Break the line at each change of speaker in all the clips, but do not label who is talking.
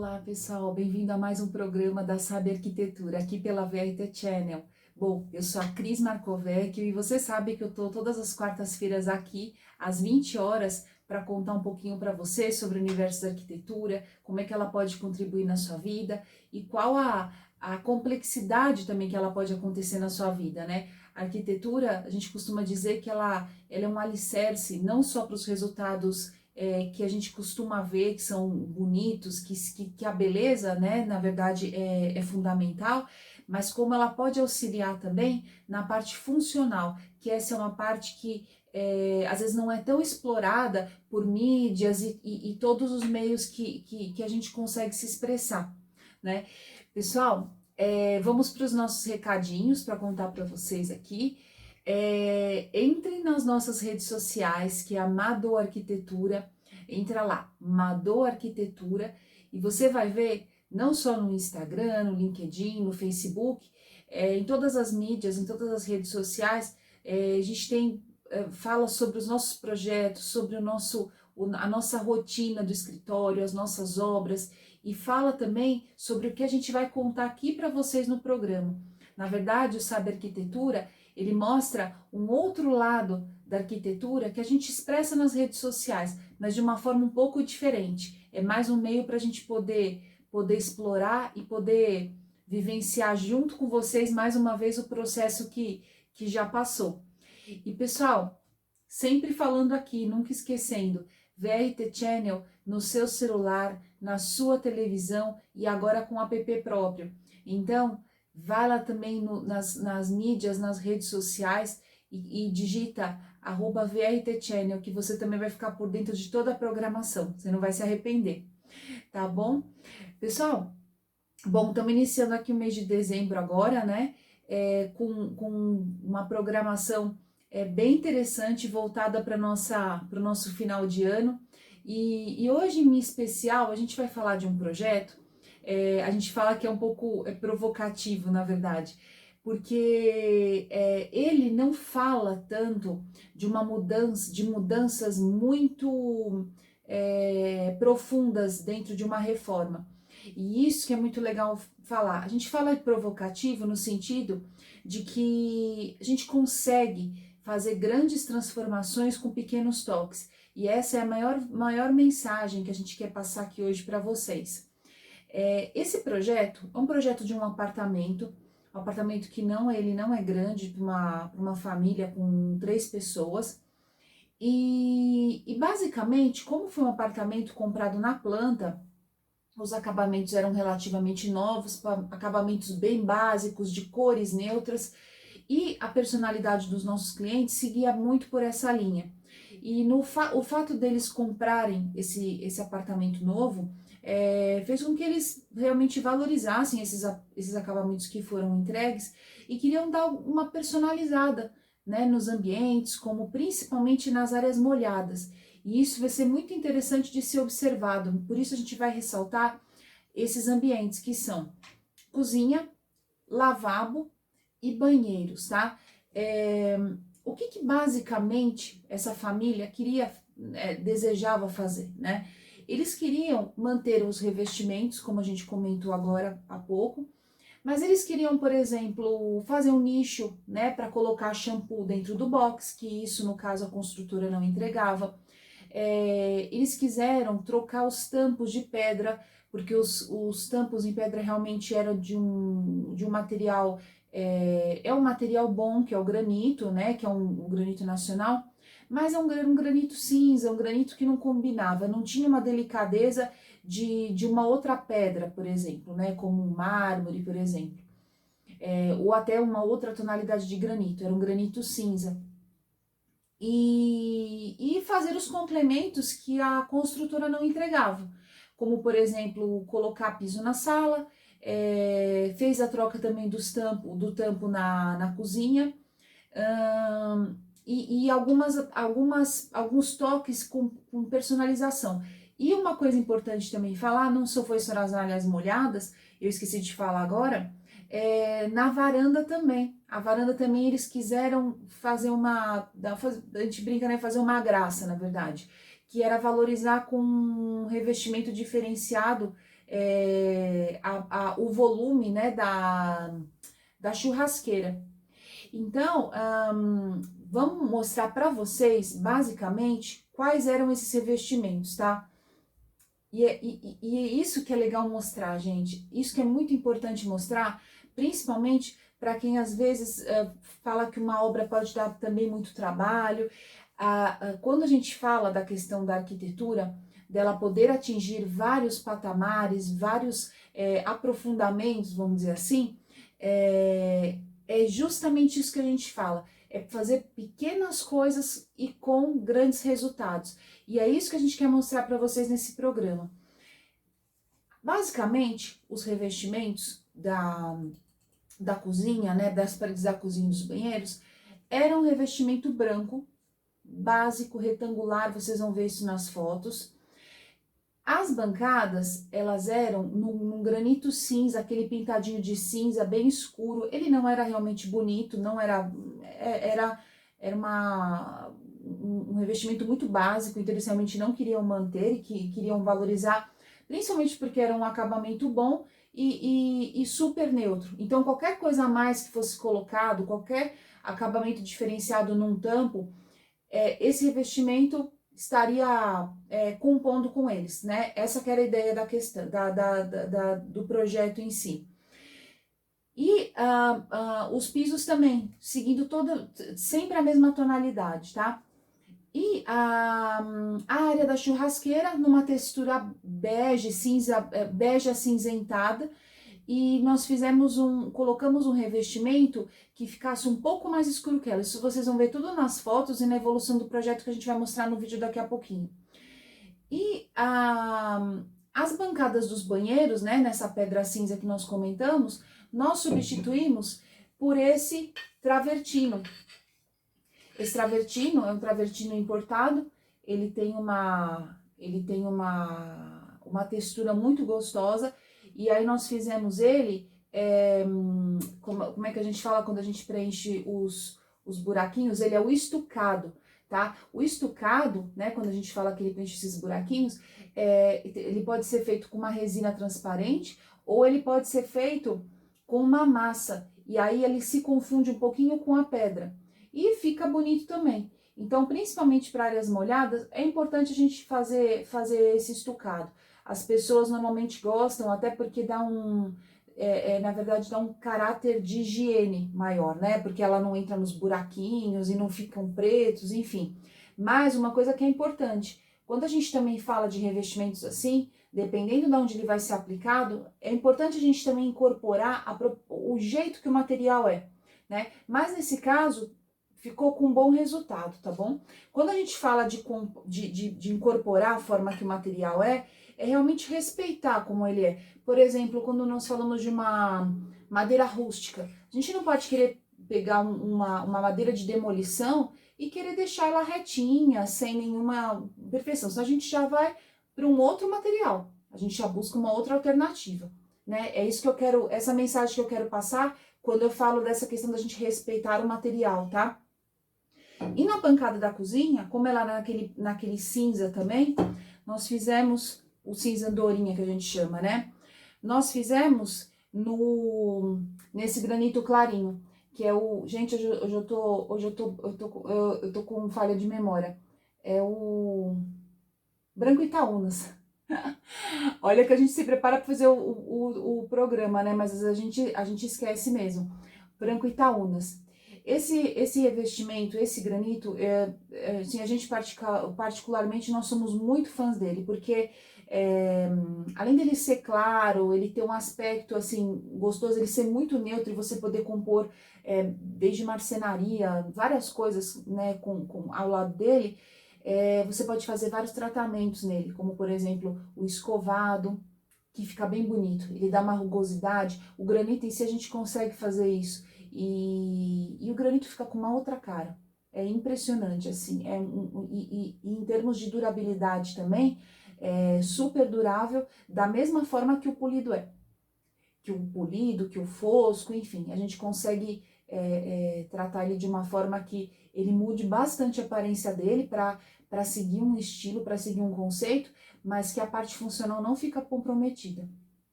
Olá pessoal, bem-vindo a mais um programa da Sabe Arquitetura, aqui pela VRT Channel. Bom, eu sou a Cris Marcovecchio e você sabe que eu tô todas as quartas-feiras aqui às 20 horas para contar um pouquinho para você sobre o universo da arquitetura, como é que ela pode contribuir na sua vida e qual a complexidade também que ela pode acontecer na sua vida, né? A arquitetura, a gente costuma dizer que ela é um alicerce não só para os resultados que a gente costuma ver, que são bonitos, que a beleza, né, na verdade, é fundamental, mas como ela pode auxiliar também na parte funcional, que essa é uma parte que às vezes não é tão explorada por mídias e todos os meios que a gente consegue se expressar, né? Pessoal, vamos para os nossos recadinhos para contar para vocês aqui. Entre nas nossas redes sociais, que é a Mado Arquitetura, entra lá, Mado Arquitetura, e você vai ver, não só no Instagram, no LinkedIn, no Facebook, em todas as mídias, em todas as redes sociais, a gente fala sobre os nossos projetos, sobre a nossa rotina do escritório, as nossas obras, e fala também sobre o que a gente vai contar aqui para vocês no programa. Na verdade, o Sabe Arquitetura, ele mostra um outro lado da arquitetura que a gente expressa nas redes sociais, mas de uma forma um pouco diferente. É mais um meio para a gente poder explorar e poder vivenciar junto com vocês mais uma vez o processo que já passou. E pessoal, sempre falando aqui, nunca esquecendo, VRT Channel no seu celular, na sua televisão e agora com app próprio. Então, vai lá também nas mídias, nas redes sociais e digita @VRT Channel, que você também vai ficar por dentro de toda a programação, você não vai se arrepender, tá bom? Pessoal, bom, estamos iniciando aqui o mês de dezembro agora, né? Com uma programação bem interessante voltada para o nosso final de ano. E hoje, em especial, a gente vai falar de um projeto, a gente fala que é um pouco provocativo, na verdade, porque ele não fala tanto de de mudanças muito profundas dentro de uma reforma. E isso que é muito legal falar. A gente fala de provocativo no sentido de que a gente consegue fazer grandes transformações com pequenos toques. E essa é a maior mensagem que a gente quer passar aqui hoje para vocês. Esse projeto é um projeto de um apartamento que ele não é grande, para uma família com 3 pessoas. E basicamente, como foi um apartamento comprado na planta, os acabamentos eram relativamente novos, acabamentos bem básicos, de cores neutras, e a personalidade dos nossos clientes seguia muito por essa linha. E o fato deles comprarem esse apartamento novo fez com que eles realmente valorizassem esses acabamentos que foram entregues e queriam dar uma personalizada, né, nos ambientes, como principalmente nas áreas molhadas. E isso vai ser muito interessante de ser observado. Por isso a gente vai ressaltar esses ambientes que são cozinha, lavabo e banheiros, tá? O que basicamente essa família desejava fazer, né? Eles queriam manter os revestimentos, como a gente comentou agora há pouco, mas eles queriam, por exemplo, fazer um nicho, né, para colocar shampoo dentro do box, que isso, no caso, a construtora não entregava. Eles quiseram trocar os tampos de pedra, porque os tampos em pedra realmente eram de um material, é um material bom, que é o granito, né, que é um granito nacional, mas é um granito cinza, um granito que não combinava, não tinha uma delicadeza de uma outra pedra, por exemplo, né, como um mármore, por exemplo, ou até uma outra tonalidade de granito, era um granito cinza. E fazer os complementos que a construtora não entregava, como, por exemplo, colocar piso na sala, fez a troca também do tampo na cozinha, e alguns toques com personalização. E uma coisa importante também falar, não só foi sobre as áreas molhadas, eu esqueci de falar agora, na varanda também. A varanda também eles quiseram fazer a gente brinca, né, fazer uma graça, na verdade, que era valorizar com um revestimento diferenciado o volume, né, da churrasqueira. Então, vamos mostrar para vocês, basicamente, quais eram esses revestimentos, tá? E é isso que é legal mostrar, gente. Isso que é muito importante mostrar, principalmente para quem às vezes fala que uma obra pode dar também muito trabalho. Quando a gente fala da questão da arquitetura, dela poder atingir vários patamares, vários aprofundamentos, vamos dizer assim, é justamente isso que a gente fala. É fazer pequenas coisas e com grandes resultados. E é isso que a gente quer mostrar para vocês nesse programa. Basicamente, os revestimentos da cozinha, né, das paredes da cozinha e dos banheiros, eram um revestimento branco, básico, retangular, vocês vão ver isso nas fotos. As bancadas, elas eram num granito cinza, aquele pintadinho de cinza bem escuro. Ele não era realmente bonito, não era... Era um revestimento muito básico, então eles realmente não queriam manter e queriam valorizar, principalmente porque era um acabamento bom e super neutro. Então qualquer coisa a mais que fosse colocado, qualquer acabamento diferenciado num tampo, esse revestimento estaria compondo com eles, né? Essa que era a ideia da questão, do projeto em si. E os pisos também, seguindo sempre a mesma tonalidade, tá? E a área da churrasqueira numa textura bege, bege acinzentada, e nós colocamos um revestimento que ficasse um pouco mais escuro que ela. Isso vocês vão ver tudo nas fotos e na evolução do projeto que a gente vai mostrar no vídeo daqui a pouquinho. E as bancadas dos banheiros, né, nessa pedra cinza que nós comentamos, nós substituímos por esse travertino. Esse travertino é um travertino importado, ele tem uma textura muito gostosa, e aí nós fizemos ele, como é que a gente fala quando a gente preenche os buraquinhos? Ele é o estucado, tá? O estucado, né, quando a gente fala que ele preenche esses buraquinhos, ele pode ser feito com uma resina transparente, ou ele pode ser feito com uma massa, e aí ele se confunde um pouquinho com a pedra. E fica bonito também. Então, principalmente para áreas molhadas, é importante a gente fazer esse estucado. As pessoas normalmente gostam, até porque dá na verdade, dá um caráter de higiene maior, né? Porque ela não entra nos buraquinhos e não ficam pretos, enfim. Mas uma coisa que é importante, quando a gente também fala de revestimentos assim, dependendo de onde ele vai ser aplicado, é importante a gente também incorporar o jeito que o material é, né? Mas nesse caso, ficou com um bom resultado, tá bom? Quando a gente fala de incorporar a forma que o material é realmente respeitar como ele é. Por exemplo, quando nós falamos de uma madeira rústica, a gente não pode querer pegar uma madeira de demolição e querer deixar ela retinha, sem nenhuma perfeição, senão a gente já vai para um outro material, a gente já busca uma outra alternativa, né? É isso que eu quero, essa mensagem que eu quero passar quando eu falo dessa questão da gente respeitar o material, tá? E na bancada da cozinha, como ela era naquele cinza também, nós fizemos o cinza andorinha que a gente chama, né? Nós fizemos nesse granito clarinho, que é o... Gente, hoje eu tô com falha de memória. É o Branco Itaúnas. Olha que a gente se prepara para fazer o programa, né? Mas às vezes a gente esquece mesmo. Branco Itaúnas. Esse revestimento, esse granito, assim, a gente particularmente, nós somos muito fãs dele, porque além dele ser claro, ele ter um aspecto assim gostoso, ele ser muito neutro e você poder compor desde marcenaria, várias coisas, né, ao lado dele, você pode fazer vários tratamentos nele, como por exemplo o escovado, que fica bem bonito, ele dá uma rugosidade. O granito em si a gente consegue fazer isso. E o granito fica com uma outra cara. É impressionante, assim. E em termos de durabilidade também, é super durável, da mesma forma que o polido é. Que o polido, que o fosco, enfim, a gente consegue tratar ele de uma forma que ele mude bastante a aparência dele para seguir um estilo, para seguir um conceito, mas que a parte funcional não fica comprometida.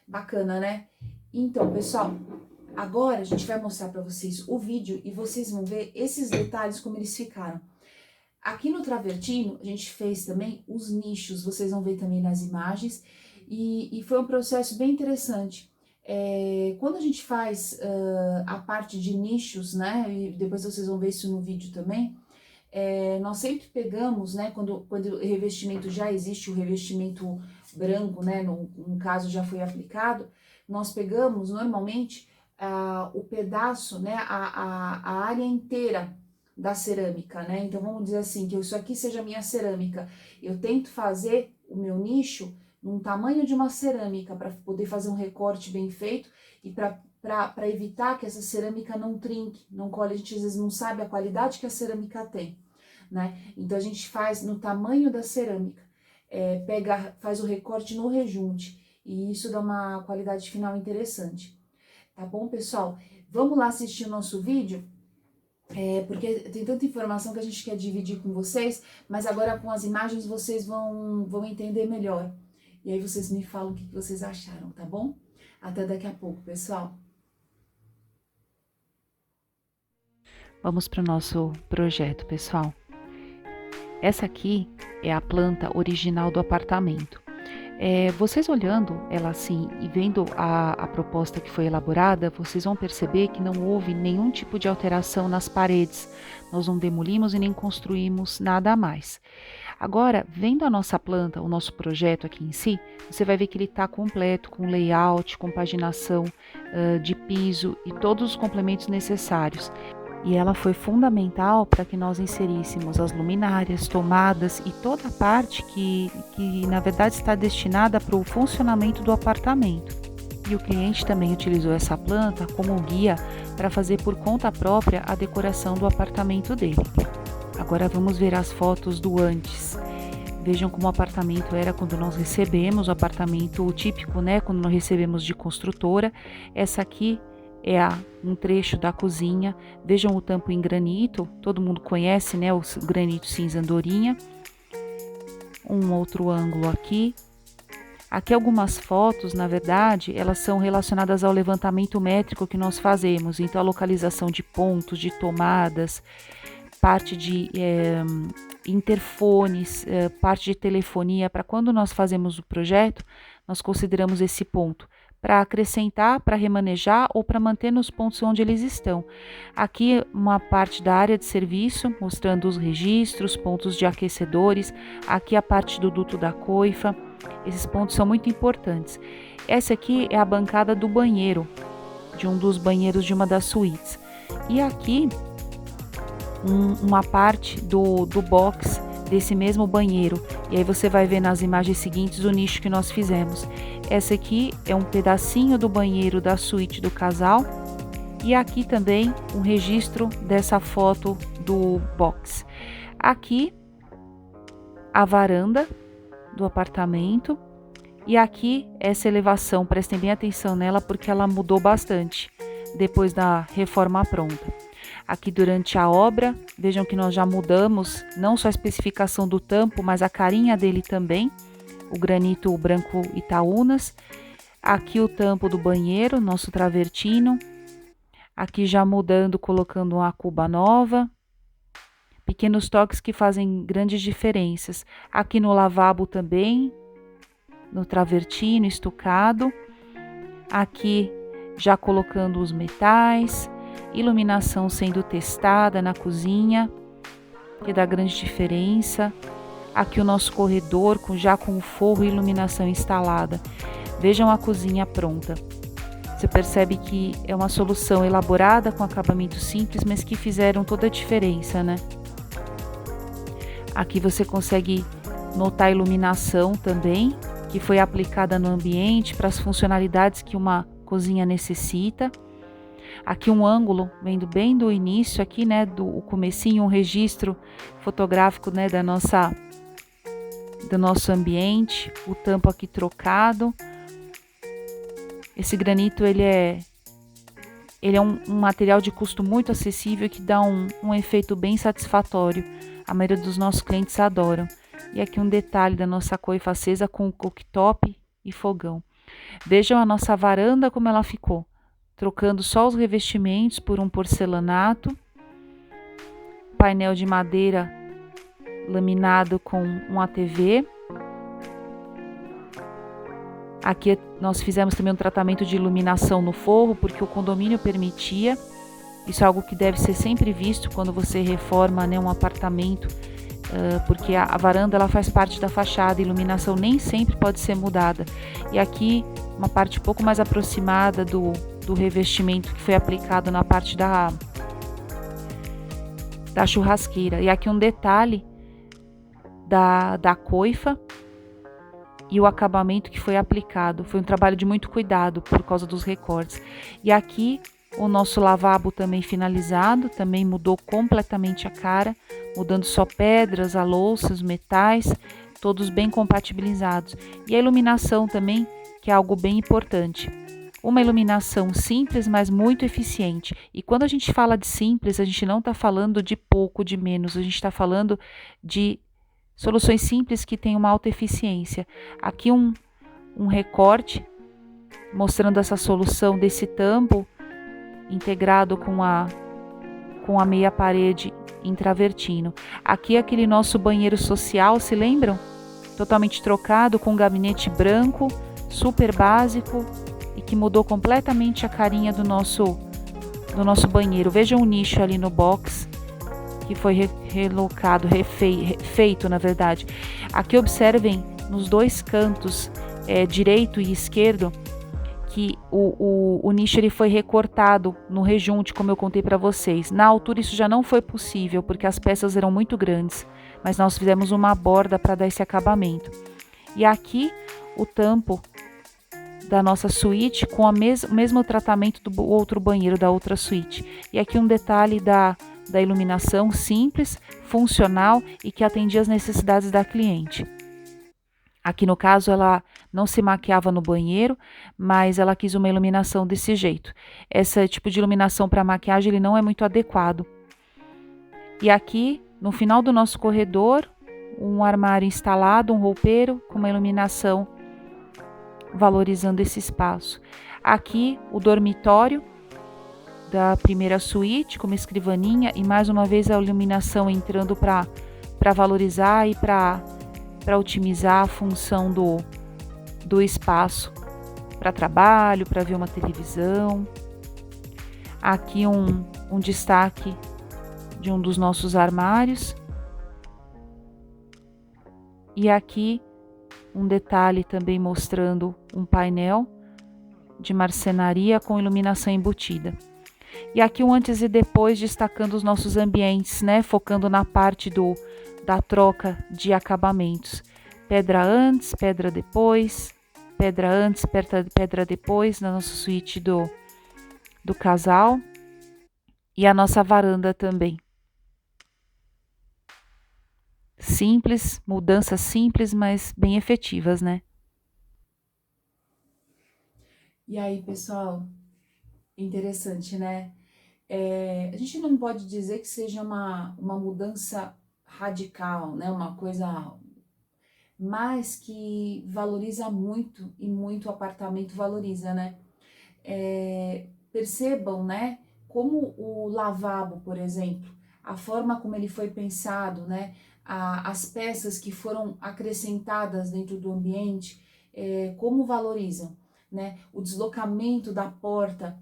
Bacana, né? Então, pessoal, agora a gente vai mostrar para vocês o vídeo e vocês vão ver esses detalhes como eles ficaram. Aqui no travertino, a gente fez também os nichos, vocês vão ver também nas imagens, e foi um processo bem interessante. Quando a gente faz a parte de nichos, né, e depois vocês vão ver isso no vídeo também, nós sempre pegamos, né, quando o revestimento já existe, o revestimento branco, né, no caso já foi aplicado, nós pegamos normalmente o pedaço, né, a área inteira da cerâmica, né? Então vamos dizer assim, que isso aqui seja a minha cerâmica. Eu tento fazer o meu nicho num tamanho de uma cerâmica para poder fazer um recorte bem feito e para evitar que essa cerâmica não trinque, não colhe. A gente às vezes não sabe a qualidade que a cerâmica tem, né? Então a gente faz no tamanho da cerâmica, faz o recorte no rejunte e isso dá uma qualidade final interessante. Tá bom, pessoal? Vamos lá assistir o nosso vídeo? Porque tem tanta informação que a gente quer dividir com vocês, mas agora com as imagens vocês vão entender melhor. E aí vocês me falam o que vocês acharam, tá bom? Até daqui a pouco, pessoal.
Vamos para o nosso projeto, pessoal. Essa aqui é a planta original do apartamento. Vocês olhando ela assim e vendo a proposta que foi elaborada, vocês vão perceber que não houve nenhum tipo de alteração nas paredes. Nós não demolimos e nem construímos nada a mais. Agora, vendo a nossa planta, o nosso projeto aqui em si, você vai ver que ele está completo, com layout, com paginação de piso e todos os complementos necessários. E ela foi fundamental para que nós inseríssemos as luminárias, tomadas e toda a parte que na verdade está destinada para o funcionamento do apartamento. E o cliente também utilizou essa planta como guia para fazer por conta própria a decoração do apartamento dele. Agora vamos ver as fotos do antes. Vejam como o apartamento era quando nós recebemos, o apartamento típico, né, quando nós recebemos de construtora. Essa aqui é um trecho da cozinha. Vejam o tampo em granito, todo mundo conhece, né, o granito cinza andorinha. Um outro ângulo aqui. Aqui algumas fotos, na verdade, elas são relacionadas ao levantamento métrico que nós fazemos. Então, a localização de pontos, de tomadas, parte de interfones, parte de telefonia. Para quando nós fazemos o projeto, nós consideramos esse ponto para acrescentar, para remanejar ou para manter nos pontos onde eles estão. Aqui uma parte da área de serviço, mostrando os registros, pontos de aquecedores. Aqui a parte do duto da coifa. Esses pontos são muito importantes. Essa aqui é a bancada do banheiro, de um dos banheiros de uma das suítes. E aqui uma parte do box desse mesmo banheiro. E aí você vai ver nas imagens seguintes o nicho que nós fizemos. Essa aqui é um pedacinho do banheiro da suíte do casal. E aqui também um registro dessa foto do box. Aqui a varanda do apartamento. E aqui essa elevação, prestem bem atenção nela porque ela mudou bastante depois da reforma pronta. Aqui durante a obra, vejam que nós já mudamos não só a especificação do tampo, mas a carinha dele também, o granito branco Itaúnas. Aqui o tampo do banheiro, nosso travertino. Aqui já mudando, colocando uma cuba nova. Pequenos toques que fazem grandes diferenças. Aqui no lavabo também, no travertino estucado. Aqui já colocando os metais. Iluminação sendo testada na cozinha, que dá grande diferença. Aqui o nosso corredor já com o forro e iluminação instalada. Vejam a cozinha pronta. Você percebe que é uma solução elaborada com acabamento simples, mas que fizeram toda a diferença, né? Aqui você consegue notar a iluminação também, que foi aplicada no ambiente para as funcionalidades que uma cozinha necessita. Aqui um ângulo, vendo bem do início aqui, né, do comecinho, um registro fotográfico, né, do nosso ambiente, o tampo aqui trocado. Esse granito, ele é um material de custo muito acessível que dá um efeito bem satisfatório. A maioria dos nossos clientes adoram. E aqui um detalhe da nossa coifa acesa com cooktop e fogão. Vejam a nossa varanda como ela ficou, trocando só os revestimentos por um porcelanato, painel de madeira laminado com um ATV. Aqui nós fizemos também um tratamento de iluminação no forro, porque o condomínio permitia. Isso é algo que deve ser sempre visto quando você reforma, né, um apartamento, porque a varanda ela faz parte da fachada, a iluminação nem sempre pode ser mudada. E aqui uma parte um pouco mais aproximada do revestimento que foi aplicado na parte da churrasqueira. E aqui um detalhe da coifa e o acabamento que foi aplicado. Foi um trabalho de muito cuidado por causa dos recortes. E aqui o nosso lavabo também finalizado, também mudou completamente a cara, mudando só pedras, a louça, os metais, todos bem compatibilizados. E a iluminação também, que é algo bem importante. Uma iluminação simples, mas muito eficiente. E quando a gente fala de simples, a gente não está falando de pouco, de menos, a gente está falando de soluções simples que têm uma alta eficiência. Aqui um recorte mostrando essa solução desse tampo integrado com a meia parede em travertino. Aqui aquele nosso banheiro social, se lembram? Totalmente trocado com um gabinete branco, super básico e que mudou completamente a carinha do nosso banheiro. Vejam o nicho ali no box que foi relocado, refeito na verdade. Aqui observem nos dois cantos, direito e esquerdo, que o nicho ele foi recortado no rejunte, como eu contei para vocês. Na altura isso já não foi possível, porque as peças eram muito grandes, mas nós fizemos uma borda para dar esse acabamento. E aqui o tampo da nossa suíte com o mesmo tratamento do outro banheiro da outra suíte. E aqui um detalhe da iluminação simples, funcional e que atendia às necessidades da cliente. Aqui no caso ela não se maquiava no banheiro, mas ela quis uma iluminação desse jeito. Esse tipo de iluminação para maquiagem ele não é muito adequado. E aqui no final do nosso corredor, um armário instalado, um roupeiro com uma iluminação valorizando esse espaço. Aqui o dormitório da primeira suíte com uma escrivaninha e mais uma vez a iluminação entrando para valorizar e para otimizar a função do espaço para trabalho, para ver uma televisão. Aqui um destaque de um dos nossos armários. E aqui um detalhe também mostrando um painel de marcenaria com iluminação embutida. E aqui um antes e depois destacando os nossos ambientes, né? Focando na parte da troca de acabamentos. Pedra antes, pedra depois, pedra antes, pedra depois na nossa suíte do casal. E a nossa varanda também. Simples, mudanças simples, mas bem efetivas, né?
E aí, pessoal, interessante, né? A gente não pode dizer que seja uma mudança radical, né? Uma coisa, mas que valoriza muito e muito o apartamento valoriza, né? Percebam, né? Como o lavabo, por exemplo, a forma como ele foi pensado, né? As peças que foram acrescentadas dentro do ambiente, como valorizam, né? O deslocamento da porta,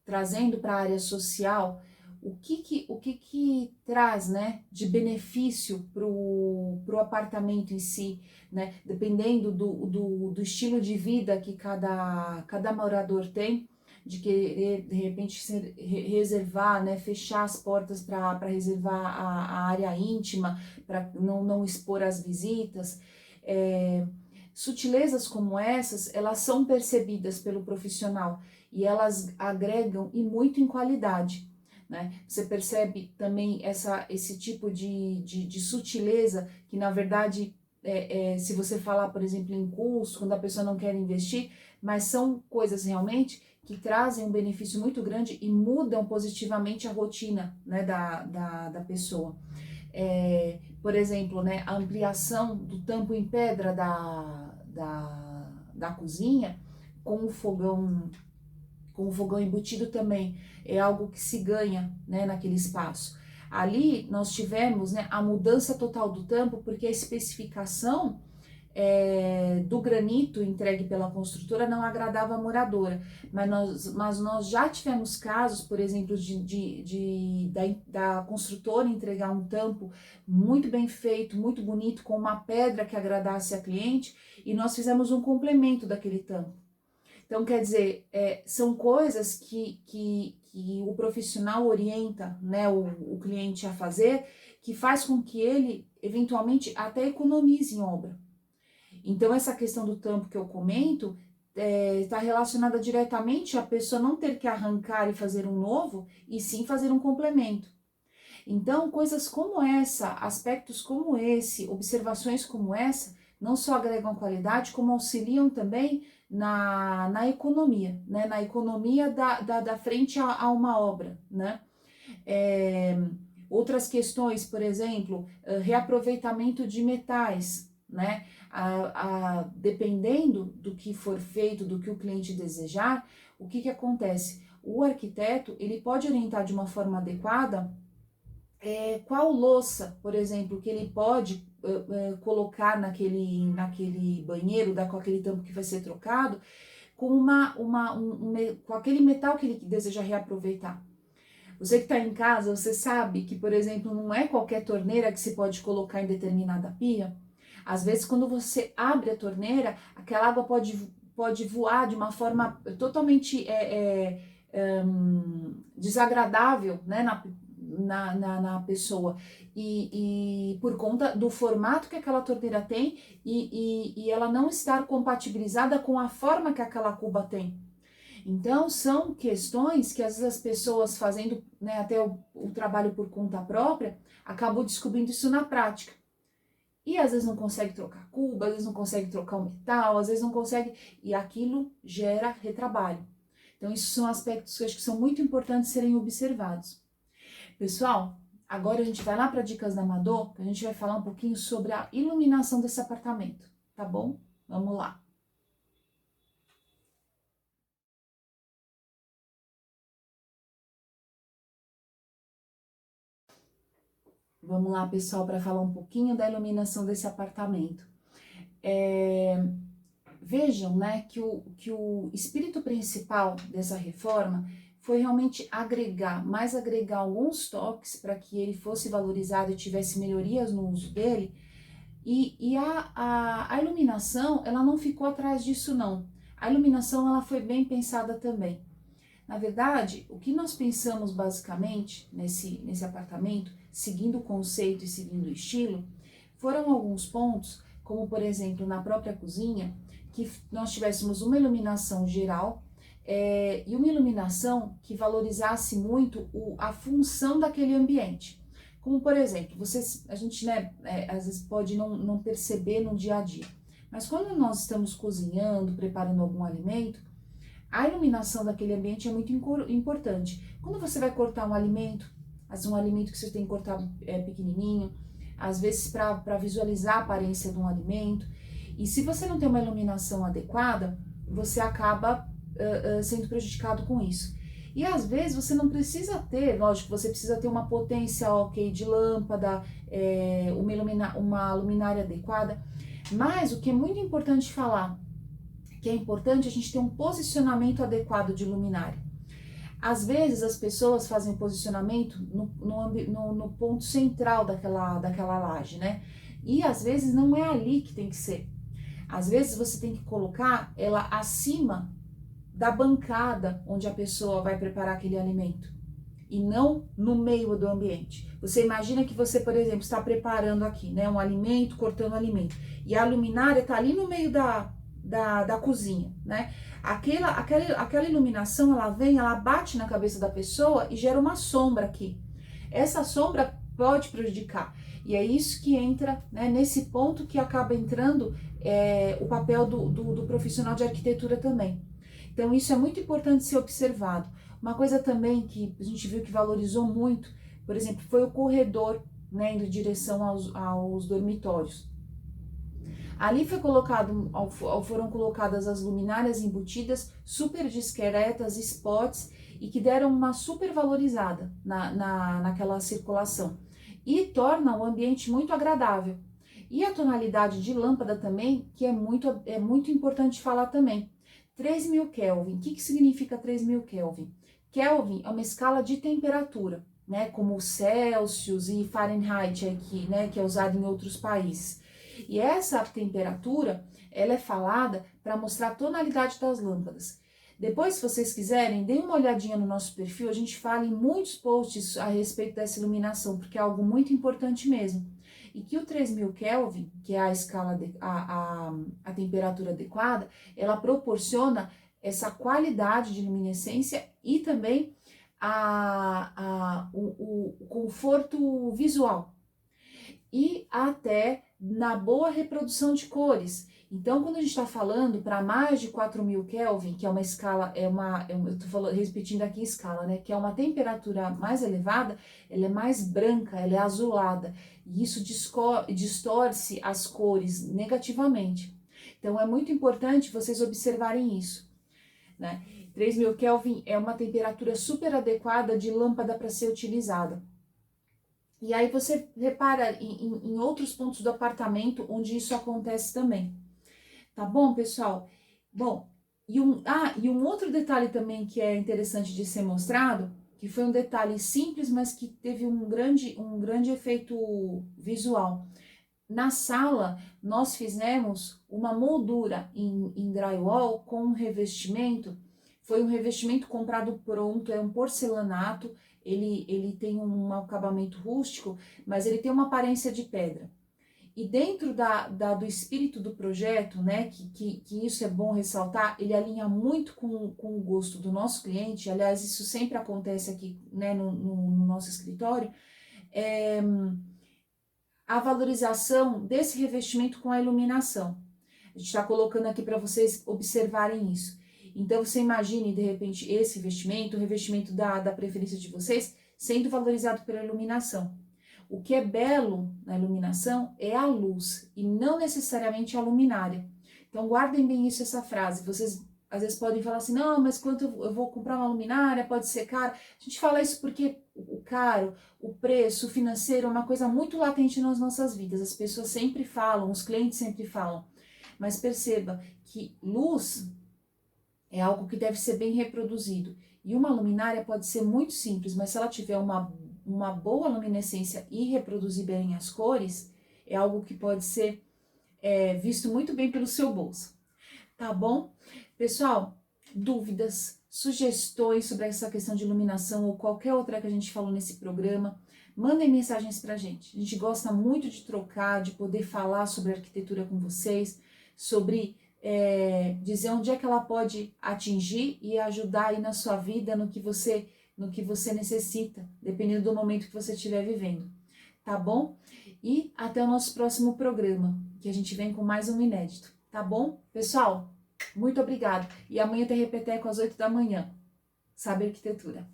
trazendo para a área social, o que traz, né, de benefício para o apartamento em si, né? Dependendo do estilo de vida que cada morador tem, de querer, de repente, reservar, né, fechar as portas para reservar a área íntima, para não expor as visitas. Sutilezas como essas, elas são percebidas pelo profissional e elas agregam e muito em qualidade, né? Você percebe também esse tipo de sutileza que, na verdade, se você falar, por exemplo, em custo, quando a pessoa não quer investir, mas são coisas realmente que trazem um benefício muito grande e mudam positivamente a rotina, né, da pessoa. por exemplo, né, a ampliação do tampo em pedra da cozinha com o fogão embutido também é algo que se ganha, né, naquele espaço. Ali nós tivemos, né, a mudança total do tampo, porque a especificação do granito entregue pela construtora não agradava a moradora, mas nós já tivemos casos, por exemplo, da construtora entregar um tampo muito bem feito, muito bonito, com uma pedra que agradasse a cliente, e nós fizemos um complemento daquele tampo. Então, quer dizer, são coisas que o profissional orienta, né, o cliente a fazer, que faz com que ele, eventualmente, até economize em obra. Então, essa questão do tampo que eu comento está relacionada diretamente a pessoa não ter que arrancar e fazer um novo, e sim fazer um complemento. Então, coisas como essa, aspectos como esse, observações como essa, não só agregam qualidade, como auxiliam também na economia, né? Na economia da frente a uma obra, né? Outras questões, por exemplo, reaproveitamento de metais, né? Dependendo do que for feito, do que o cliente desejar, o que acontece? O arquiteto, ele pode orientar de uma forma adequada qual louça, por exemplo, que ele pode colocar naquele banheiro, com aquele tampo que vai ser trocado, com, com aquele metal que ele deseja reaproveitar. Você que está em casa, você sabe que, por exemplo, não é qualquer torneira que se pode colocar em determinada pia. Às vezes, quando você abre a torneira, aquela água pode voar de uma forma totalmente desagradável, né, na pessoa, e por conta do formato que aquela torneira tem e ela não estar compatibilizada com a forma que aquela cuba tem. Então, são questões que às vezes as pessoas fazendo, né, até o trabalho por conta própria, acabam descobrindo isso na prática. E às vezes não consegue trocar cuba, às vezes não consegue trocar o metal, às vezes não consegue, e aquilo gera retrabalho. Então, isso são aspectos que eu acho que são muito importantes serem observados. Pessoal, agora a gente vai lá para Dicas da Amador, que a gente vai falar um pouquinho sobre a iluminação desse apartamento, tá bom? Vamos lá. Vamos lá, pessoal, para falar um pouquinho da iluminação desse apartamento. Vejam, né, que o espírito principal dessa reforma foi realmente agregar alguns toques para que ele fosse valorizado e tivesse melhorias no uso dele. E a iluminação, ela não ficou atrás disso, não. A iluminação, ela foi bem pensada também. Na verdade, o que nós pensamos basicamente nesse apartamento, seguindo o conceito e seguindo o estilo, foram alguns pontos, como por exemplo, na própria cozinha, que nós tivéssemos uma iluminação geral e uma iluminação que valorizasse muito a função daquele ambiente. Como por exemplo, a gente, né, às vezes pode não perceber no dia a dia, mas quando nós estamos cozinhando, preparando algum alimento, a iluminação daquele ambiente é muito importante. Quando você vai cortar um alimento que você tem que cortar pequenininho, às vezes para visualizar a aparência de um alimento, e se você não tem uma iluminação adequada, você acaba sendo prejudicado com isso. E às vezes você não precisa ter, lógico, você precisa ter uma potência ok de lâmpada, uma luminária adequada, mas o que é muito importante falar, que é importante a gente ter um posicionamento adequado de luminária. Às vezes as pessoas fazem posicionamento no ponto central daquela laje, né? E às vezes não é ali que tem que ser. Às vezes você tem que colocar ela acima da bancada onde a pessoa vai preparar aquele alimento e não no meio do ambiente. Você imagina que você, por exemplo, está preparando aqui, né, um alimento, cortando alimento, e a luminária está ali no meio da cozinha, né? Aquela iluminação, ela bate na cabeça da pessoa e gera uma sombra aqui. Essa sombra pode prejudicar. E é isso que entra, né, nesse ponto que acaba entrando o papel do profissional de arquitetura também. Então, isso é muito importante ser observado. Uma coisa também que a gente viu que valorizou muito, por exemplo, foi o corredor, né, indo em direção aos dormitórios. Ali foram colocadas as luminárias embutidas, super discretas, spots, e que deram uma super valorizada naquela circulação. E torna o ambiente muito agradável. E a tonalidade de lâmpada também, que é muito importante falar também. 3000 Kelvin. O que significa 3000 Kelvin? Kelvin é uma escala de temperatura, né, como Celsius e Fahrenheit aqui, né, que é usado em outros países. E essa temperatura, ela é falada para mostrar a tonalidade das lâmpadas. Depois, se vocês quiserem, deem uma olhadinha no nosso perfil, a gente fala em muitos posts a respeito dessa iluminação, porque é algo muito importante mesmo. E que o 3000 Kelvin, que é a escala, a temperatura adequada, ela proporciona essa qualidade de luminescência e também o conforto visual. E até na boa reprodução de cores. Então, quando a gente está falando para mais de 4000 Kelvin, que é uma escala, eu estou repetindo aqui a escala, né? Que é uma temperatura mais elevada, ela é mais branca, ela é azulada. E isso distorce as cores negativamente. Então, é muito importante vocês observarem isso, né? 3000 Kelvin é uma temperatura super adequada de lâmpada para ser utilizada. E aí você repara em outros pontos do apartamento onde isso acontece também. Tá bom, pessoal? Bom, e um outro detalhe também que é interessante de ser mostrado, que foi um detalhe simples, mas que teve um grande efeito visual. Na sala, nós fizemos uma moldura em drywall com um revestimento. Foi um revestimento comprado pronto, é um porcelanato. Ele tem um acabamento rústico, mas ele tem uma aparência de pedra. E dentro do espírito do projeto, né, que isso é bom ressaltar, ele alinha muito com o gosto do nosso cliente. Aliás, isso sempre acontece aqui, né, no nosso escritório. A valorização desse revestimento com a iluminação. A gente está colocando aqui para vocês observarem isso. Então, você imagine, de repente, esse revestimento, o revestimento da preferência de vocês, sendo valorizado pela iluminação. O que é belo na iluminação é a luz, e não necessariamente a luminária. Então, guardem bem isso, essa frase. Vocês, às vezes, podem falar assim, não, mas quanto eu vou comprar uma luminária, pode ser caro. A gente fala isso porque o caro, o preço, o financeiro é uma coisa muito latente nas nossas vidas. As pessoas sempre falam, os clientes sempre falam. Mas perceba que luz é algo que deve ser bem reproduzido. E uma luminária pode ser muito simples, mas se ela tiver uma boa luminescência e reproduzir bem as cores, é algo que pode ser visto muito bem pelo seu bolso. Tá bom? Pessoal, dúvidas, sugestões sobre essa questão de iluminação ou qualquer outra que a gente falou nesse programa, mandem mensagens pra gente. A gente gosta muito de trocar, de poder falar sobre arquitetura com vocês, sobre dizer onde é que ela pode atingir e ajudar aí na sua vida, no que você necessita, dependendo do momento que você estiver vivendo, tá bom? E até o nosso próximo programa, que a gente vem com mais um inédito, tá bom? Pessoal, muito obrigada. E amanhã tem repeteco às 8 da manhã. Sabe Arquitetura.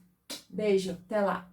Beijo, até lá!